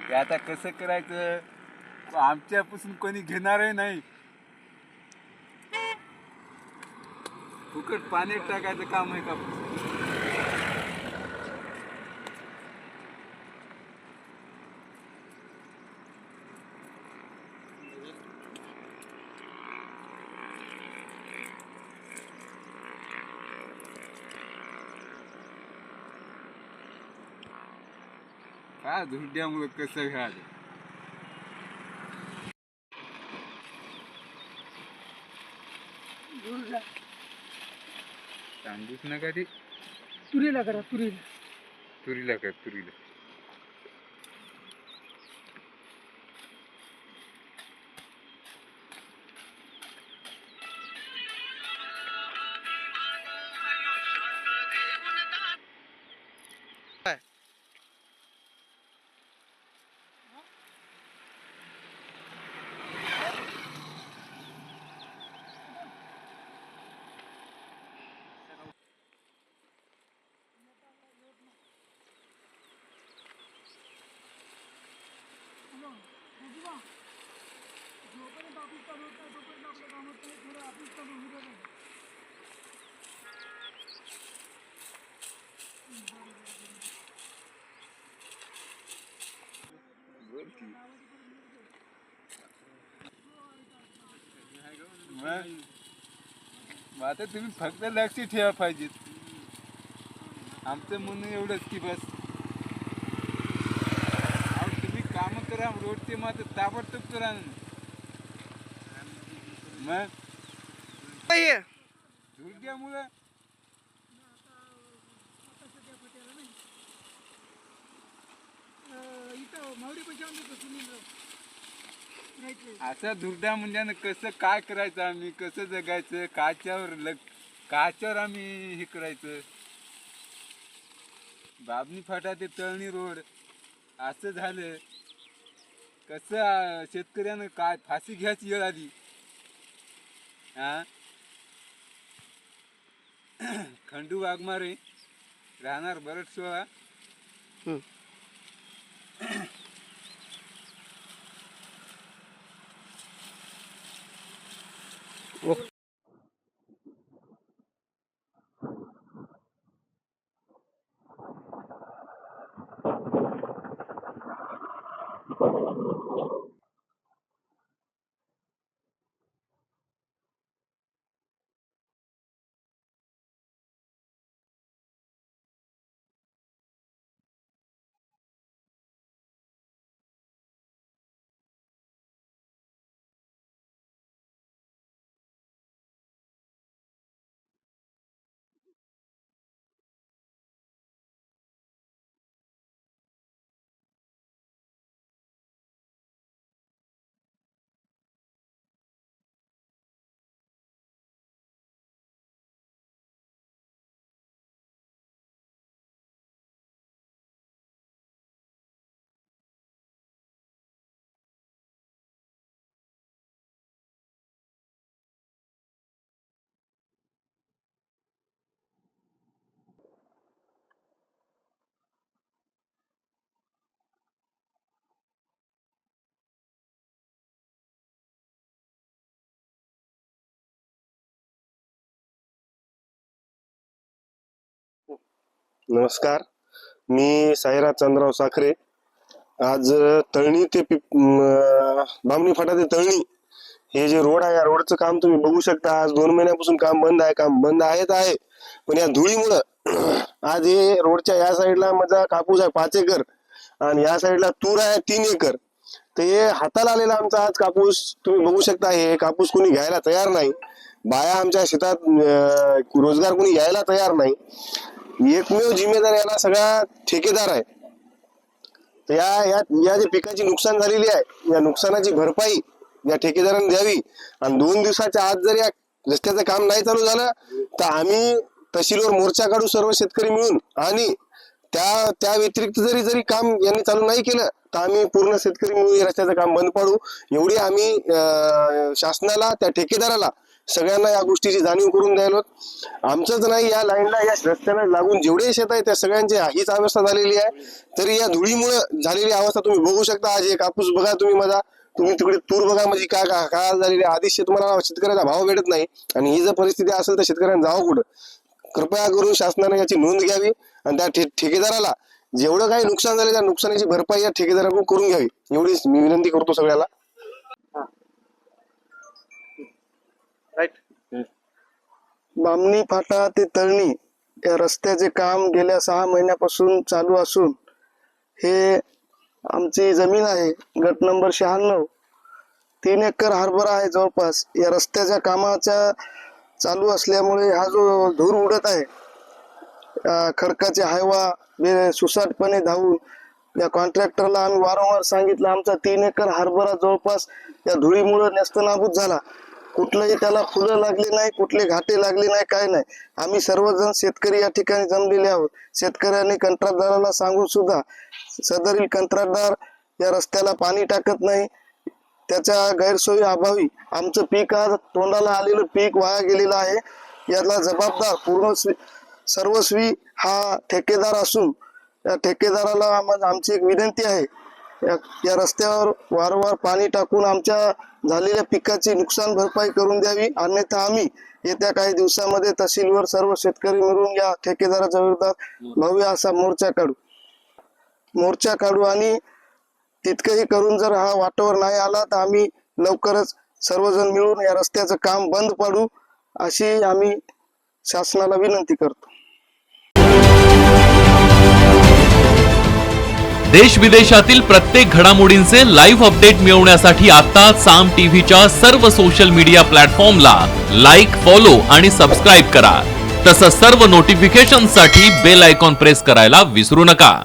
ते आता कसं करायचं आमच्यापासून कोणी घेणारही नाही. फुकट पाणी टाकायचं काम आहे का? काय धुंड्यामुळे कसं घ्यायचं? सांगूच नका ते. तुरीला करा, तुरीला. तुरीला काय तुरीला. जोपर्यंत ऑफिस चालू होत नाही तोपर्यंत आपल्या कामात नाही, थोडं ऑफिस चालू होऊ द्या. मग आता तुम्ही फक्त लक्ष ठेवा पाहिजेत. आमचं म्हणणं एवढंच की बस तुम्ही काम करा रोडचे मात्र ताबडतोब करा. मग धुरड्यामुळं इथं मावडी पैसे आणतो सुनील असा धुरड्या म्हणजे कसं काय करायचं, आम्ही कसं जगायचं, काच्यावर आम्ही हे करायचं. बाबनी फाटा ते तळणी रोड असं झालं. कसं शेतकऱ्यानं काय फाशी घ्यायची वेळ आली. हा खंडू वाघमारे राहणार बरडसोळा. नमस्कार, मी साईराज चंद्रराव साखरे. आज तळणी ते बामणी फाटा ते तळणी हे जे रोड आहे, या रोडचं काम तुम्ही बघू शकता. आज 2 महिन्यापासून काम बंद आहे. काम बंद आहे पण या धुळीमुळं आज हे रोडच्या या साईडला माझा कापूस आहे 5 एकर आणि या साईडला तूर आहे 3 एकर. तर हे हाताला आलेला आमचा आज कापूस तुम्ही बघू शकता. हे कापूस कोणी घ्यायला तयार नाही. बाया आमच्या शेतात रोजगार कोणी घ्यायला तयार नाही. एकमेव जिम्मेदार याला सगळा ठेकेदार आहे. तर या जे पिकाची नुकसान झालेली आहे, या नुकसानाची भरपाई या ठेकेदाराने द्यावी. आणि 2 दिवसाच्या आत जर या रस्त्याचं काम नाही चालू झालं तर आम्ही तहसीलवर मोर्चा काढू सर्व शेतकरी मिळून. आणि त्या व्यतिरिक्त जरी काम यांनी चालू नाही केलं तर आम्ही पूर्ण शेतकरी मिळून रस्त्याचं काम बंद पाडू. एवढी आम्ही शासनाला, त्या ठेकेदाराला सगळ्यांना या गोष्टीची जाणीव करून द्यायला. आमचंच नाही, या लाईनला या रस्त्याला लागून जेवढे शेत आहे त्या सगळ्यांची हीच अवस्था झालेली आहे. तरी या धुळीमुळे झालेली अवस्था तुम्ही बघू शकता. आज हे कापूस बघा तुम्ही, माझा तुम्ही तिकडे तूर बघा, म्हणजे काय झालेली आहे. आधीच तुम्हाला शेतकऱ्याचा भाव भेटत नाही आणि ही जर परिस्थिती असेल तर शेतकऱ्यांना जावं कुठं. कृपया करून शासनाने याची नोंद घ्यावी आणि त्या ठेकेदाराला जेवढं काही नुकसान झाले त्या नुकसानीची भरपाई या ठेकेदाराकडून करून घ्यावी, एवढीच मी विनंती करतो सगळ्याला. बामणी फाटा ते तळणी या रस्त्याचे काम गेल्या 6 महिन्यापासून चालू असून हे आमची जमीन आहे, गट नंबर 96. 3 एकर हरभरा आहे जवळपास. या रस्त्याच्या कामाच्या चालू असल्यामुळे हा जो धूर उडत आहे, खडकाचे हायवा सुसाटपणे धावून या कॉन्ट्रॅक्टरला आम्ही वारंवार सांगितलं. आमचा 3 एकर हरभरा जवळपास या धुळीमुळे नेस्तनाबूत झाला. कुठलंही त्याला फुलं लागली नाही, कुठले घाटे लागले नाही, काय नाही. आम्ही सर्वजण शेतकरी या ठिकाणी जमलेले आहोत. शेतकऱ्यांनी कंत्राटदाराला सांगून सुद्धा सदरील कंत्राटदार या रस्त्याला पाणी टाकत नाही. त्याच्या गैरसोयी अभावी आमचं पीक, आज तोंडाला आलेलं पीक वाया गेलेलं आहे. याला जबाबदार पूर्ण सर्वस्वी हा ठेकेदार असून या ठेकेदाराला आमची एक विनंती आहे, या रस्त्यावर वारंवार पाणी टाकून आमच्या झालेल्या पिकाची नुकसान भरपाई करून द्यावी. अन्यथा आम्ही येत्या काही दिवसामध्ये तहसीलवर सर्व शेतकरी मिळून या ठेकेदाराच्या विरोधात भव्य असा मोर्चा काढू आणि तितकंही करून जर हा वाटावर नाही आला तर आम्ही लवकरच सर्वजण मिळून या रस्त्याचं काम बंद पाडू, अशी आम्ही शासनाला विनंती करतो. देश विदेशातील प्रत्येक घडामोडींचे लाईव्ह अपडेट मिळवण्यासाठी आता साम टीव्हीच्या सर्व सोशल मीडिया प्लॅटफॉर्मला लाईक, फॉलो आणि सबस्क्राईब करा. तसंच सर्व नोटिफिकेशनसाठी बेल आयकॉन प्रेस करायला विसरू नका.